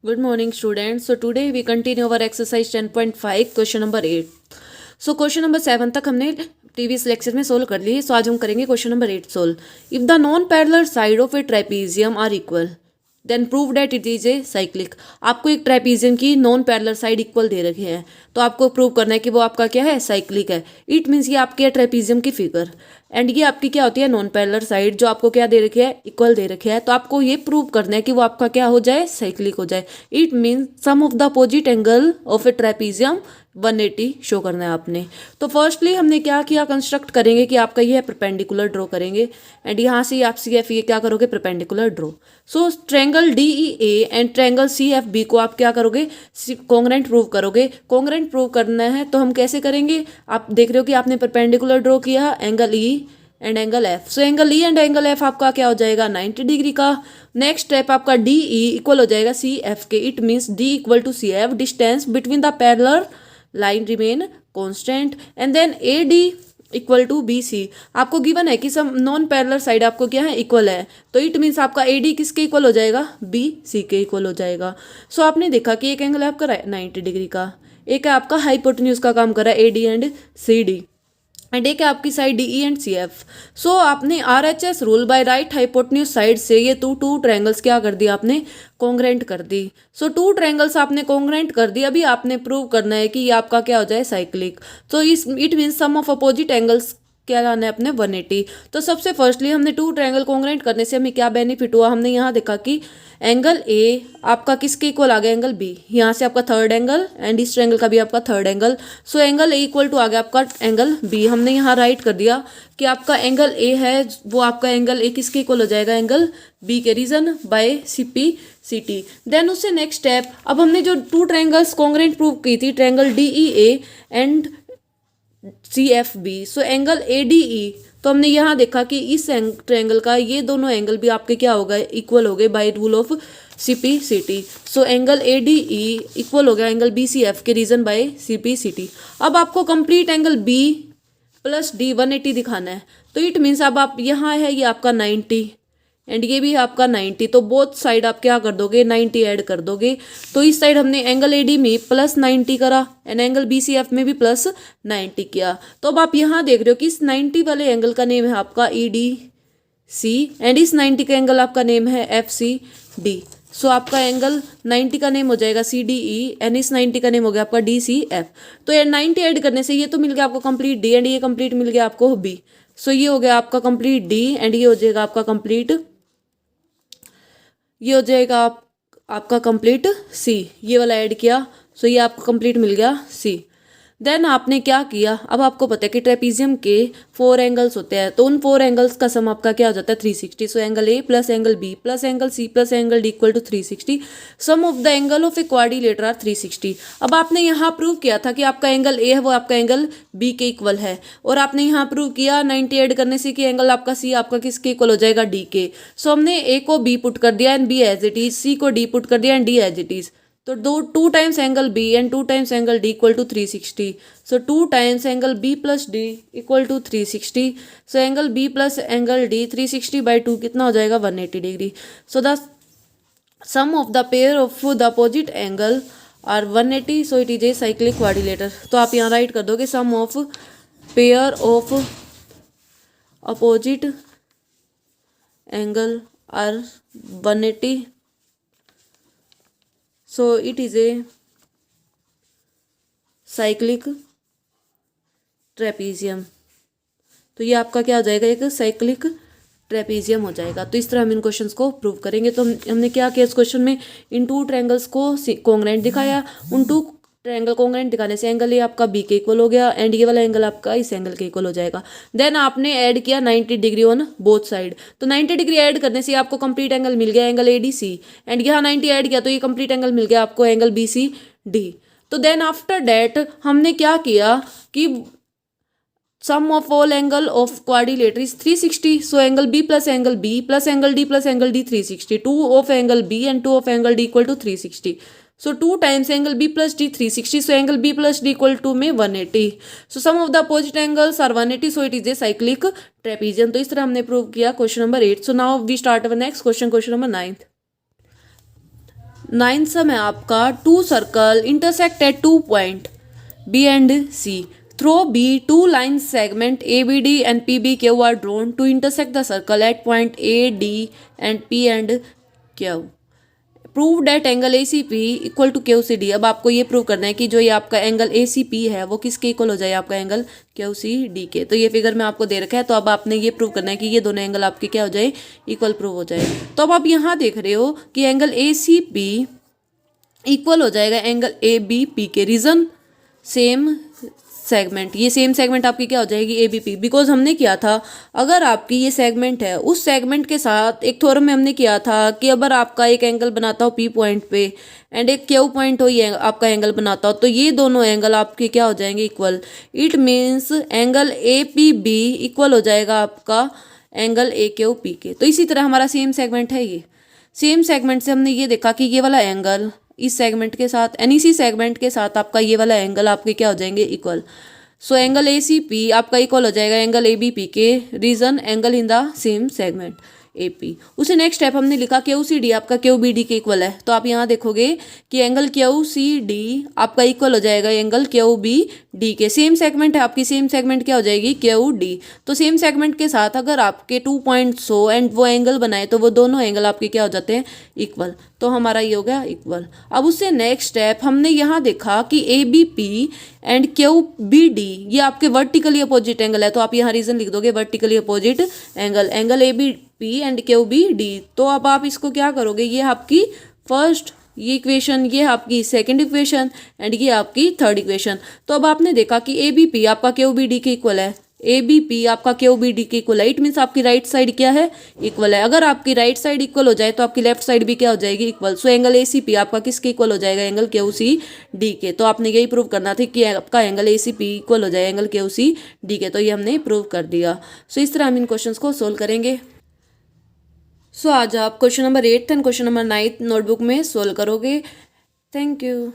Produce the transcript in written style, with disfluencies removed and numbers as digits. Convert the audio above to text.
Good morning, students. So today we continue our exercise 10.5 question number 8. So question number 7 तक हमने previous lecture में solve कर ली. सो आज हम करेंगे question number 8 solve. If the non parallel side of a trapezium are equal then prove that it is a cyclic. आपको एक trapezium की नॉन पैरेलल साइड इक्वल दे रखी है, तो आपको प्रूव करना है कि वो आपका क्या है, साइक्लिक है. इट मीन्स ये आपकी है ट्रेपीजियम की फिगर एंड ये आपकी क्या होती है, नॉन पैरेलल साइड, जो आपको क्या दे रखी है, इक्वल दे रखी है. तो आपको ये प्रूव करना है कि वो आपका क्या हो जाए, साइक्लिक हो जाए. It means sum of the opposite angle of a trapezium 180 show करना है आपने. तो फर्स्टली हमने क्या किया, कंस्ट्रक्ट करेंगे कि आपका ये है परपेंडिकुलर ड्रॉ करेंगे एंड यहाँ से आप सी एफ ये क्या करोगे, perpendicular draw. So triangle D E A and triangle C F B को आप क्या करोगे, कॉन्ग्रेंट प्रूव करोगे. कॉन्ग्रेंट प्रूव करना है तो हम कैसे करेंगे, आप देख रहे हो कि आपने परपेंडिकुलर ड्रॉ किया angle E and angle F. So angle E and angle F आपका क्या हो जाएगा, 90 डिग्री का. नेक्स्ट स्टेप आपका डी ई इक्वल हो जाएगा सी एफ के. It means D equal to C F. Distance between the parallel line remain constant and then A D equal to B C. आपको गिवन है कि सब non parallel side आपको क्या है, इक्वल है. तो इट मीन्स आपका ए डी किसके इक्वल हो जाएगा, बी सी के इक्वल हो जाएगा. सो आपने देखा कि एक एंगल आपका 90 डिग्री का, एक है आपका हाइपोटेन्यूज का काम कर रहा है A D and C D, and एक है आपकी side D E and C F. So आपने R H S rule by right hypotenuse side से ये टू ट्रायंगल्स क्या कर दिया आपने, कॉन्ग्रेंट कर दी. सो टू ट्रायंगल्स आपने कॉन्ग्रेंट कर दी. अभी आपने प्रूव करना है कि ये आपका क्या हो जाए, साइक्लिक. तो इस it means sum of opposite angles क्या लाना है अपने 180. तो सबसे फर्स्टली हमने टू ट्रायंगल कॉन्ग्रेंट करने से हमें क्या बेनिफिट हुआ, हमने यहाँ देखा कि एंगल ए आपका किसके इक्वल आ गया, एंगल बी. यहाँ से आपका थर्ड एंगल एंड इस ट्रायंगल का भी आपका third angle. So angle A equal to आ गया आपका एंगल बी. हमने यहाँ राइट कर दिया कि आपका एंगल ए है वो आपका एंगल ए किसके इक्वल हो जाएगा, एंगल बी के. Reason by C P C T. Then उससे नेक्स्ट स्टेप, अब हमने जो टू ट्रायंगल्स कॉन्ग्रेंट प्रूव की थी, triangle D E A and C F B. So angle A D E, तो हमने यहाँ देखा कि इस ट्रायंगल का ये दोनों एंगल भी आपके क्या हो गए, इक्वल हो गए by rule of C P C T. So angle A D E equal हो गया एंगल बी सी एफ के, reason by C P C T. अब आपको complete angle B plus D 180 दिखाना है. तो इट मीन्स अब आप यहाँ है ये आपका 90 एंड ये भी आपका 90. तो बोथ साइड आप क्या कर दोगे, 90 ऐड कर दोगे. तो इस साइड हमने एंगल ए डी में प्लस 90 करा and angle B C F में भी प्लस 90 किया. तो अब आप यहाँ देख रहे हो कि इस 90 वाले एंगल का नेम है आपका ई डी सी एंड इस 90 का एंगल आपका नेम है एफ सी डी. सो आपका एंगल 90 का नेम हो जाएगा सी डी ई एंड इस 90 का नेम हो गया आपका डी सी एफ. तो ये 90 ऐड करने से ये तो मिल गया आपको कंप्लीट डी एंड ये कंप्लीट मिल गया आपको बी. सो ये हो गया आपका कंप्लीट डी एंड ये हो जाएगा आपका कंप्लीट, ये हो जाएगा आपका कंप्लीट सी. ये वाला ऐड किया. सो ये आपको कंप्लीट मिल गया सी. देन आपने क्या किया, अब आपको पता है कि ट्रेपीजियम के 4 एंगल्स होते हैं, तो उन 4 एंगल्स का सम आपका क्या हो जाता है, 360. So angle A plus angle B plus angle C plus angle D equal to 360. Sum of the angle of a quadrilateral are 360. अब आपने यहाँ प्रूव किया था कि आपका एंगल ए है वो आपका एंगल बी के इक्वल है, और आपने यहाँ प्रूव किया 90 ऐड करने से कि एंगल आपका सी आपका किसके इक्वल हो जाएगा, डी के. सो हमने ए को बी पुट कर दिया and B as it is, C को डी पुट कर दिया and D as it is. तो two times angle B and 2 times angle D equal to 360. So 2 times angle B plus D equal to 360. So angle B plus angle D 360 by 2 कितना हो जाएगा, 180 degree. So the sum of the pair of the opposite angle are 180. So it is a cyclic quadrilateral. तो आप यहाँ write कर दोगे sum of pair of opposite angle are 180. So it is a cyclic trapezium. तो ये आपका क्या हो जाएगा, एक साइक्लिक ट्रेपीजियम हो जाएगा. तो इस तरह हम इन क्वेश्चंस को प्रूव करेंगे. तो हमने क्या किया इस क्वेश्चन में, इन टू ट्रायंगल्स को कॉन्ग्रेंट दिखाया. उन टू ट्रायंगल कॉन्ग्रेंट दिखाने से एंगल ये आपका बी के इक्वल हो गया एंड ये वाला एंगल आपका इस एंगल के इक्वल हो जाएगा. देन आपने ऐड किया 90 डिग्री ऑन बोथ साइड. तो 90 डिग्री ऐड करने से आपको कंप्लीट एंगल मिल गया, angle A D C. And यहाँ 90 ऐड किया तो ये कंप्लीट एंगल मिल गया आपको, एंगल बी सी डी. तो देन आफ्टर डैट हमने क्या किया कि sum of all angle of quadrilateral is 360. So angle B plus angle B plus angle D plus angle D 360. 2 of angle B and 2 of angle D equal to 360. So 2 times angle B plus D 360. So angle B plus D equal to में 180. So sum of the opposite angles are 180. So it is a cyclic trapezium. तो इस तरह हमने prove किया question number 8. So now we start our next question, question number 9. Ninth sum है आपका, two circle intersect at two point B and C, through B two line segment A B D and P B Q are drawn to intersect the circle at point A D and P and Q, prove date angle A C P equal to Q C D. अब आपको ये prove करना है कि जो ये आपका angle A C P है वो किसके इक्वल हो जाए, आपका एंगल क्यू सी डी के। तो ये फिगर में आपको दे रखा है, तो अब आपने ये प्रूव करना है कि ये दोनों एंगल आपके क्या हो जाए, इक्वल प्रूव हो जाए। तो अब आप यहाँ देख रहे हो कि angle A C P equal हो जाएगा एंगल ए बी पी के, रीजन सेम सेगमेंट, ये सेम सेगमेंट आपकी क्या हो जाएगी, ए बी पी, बिकॉज हमने किया था अगर आपकी ये सेगमेंट है उस सेगमेंट के साथ एक थ्योरम में हमने किया था कि अगर आपका एक एंगल बनाता हो पी पॉइंट पे एंड एक क्यू पॉइंट हो ये आपका एंगल बनाता हो, तो ये दोनों एंगल आपके क्या हो जाएंगे, equal. It means angle A P B equal हो जाएगा आपका एंगल ए क्यू पी के। तो इसी तरह हमारा सेम सेगमेंट है, ये सेम सेगमेंट से हमने ये देखा कि ये वाला एंगल इस सेगमेंट के साथ एन इसी सेगमेंट के साथ आपका ये वाला एंगल आपके क्या हो जाएंगे, equal. So angle A C P आपका इक्वल हो जाएगा एंगल ए बी पी के, reason angle in the same segment A P. उसे नेक्स्ट स्टेप हमने लिखा क्यू सी डी आपका क्यू बी डी के इक्वल है, तो आप यहाँ देखोगे कि एंगल क्यू सी डी आपका इक्वल हो जाएगा एंगल क्यू बी डी के। सेम सेगमेंट है आपकी, सेम सेगमेंट क्या हो जाएगी, क्यू डी। तो सेम सेगमेंट के साथ अगर आपके 2 पॉइंट्स हो एंड वो एंगल बनाए तो वो दोनों एंगल आपके क्या हो जाते हैं, इक्वल। तो हमारा ये हो गया इक्वल। अब उससे नेक्स्ट स्टेप हमने यहाँ देखा कि A B P and Q B D ये आपके वर्टिकली अपोजिट एंगल है, तो आप यहाँ रीजन लिख दोगे vertically opposite angle, angle A B P and Q B D. तो अब आप इसको क्या करोगे, ये आपकी फर्स्ट ये इक्वेशन, ये आपकी सेकंड इक्वेशन एंड ये आपकी थर्ड इक्वेशन। तो अब आपने देखा कि ए बी पी आपका क्यू बी डी के इक्वल है, ए बी पी आपका क्यू बी डी के इक्वल है, इट मीन्स आपकी राइट साइड क्या है, इक्वल है। अगर आपकी राइट साइड इक्वल हो जाए तो आपकी लेफ्ट साइड भी क्या हो जाएगी, equal. So angle A C P आपका किसके इक्वल हो जाएगा, एंगल क्यू सी डी के। तो आपने यही प्रूव करना था कि आपका angle A C P equal हो जाए एंगल क्यू सी डी के, तो ये हमने प्रूव कर दिया। सो इस तरह हम इन क्वेश्चन को सोल्व करेंगे। सो आज आप question number 8 and question number 9 notebook में सोल्व करोगे। Thank you.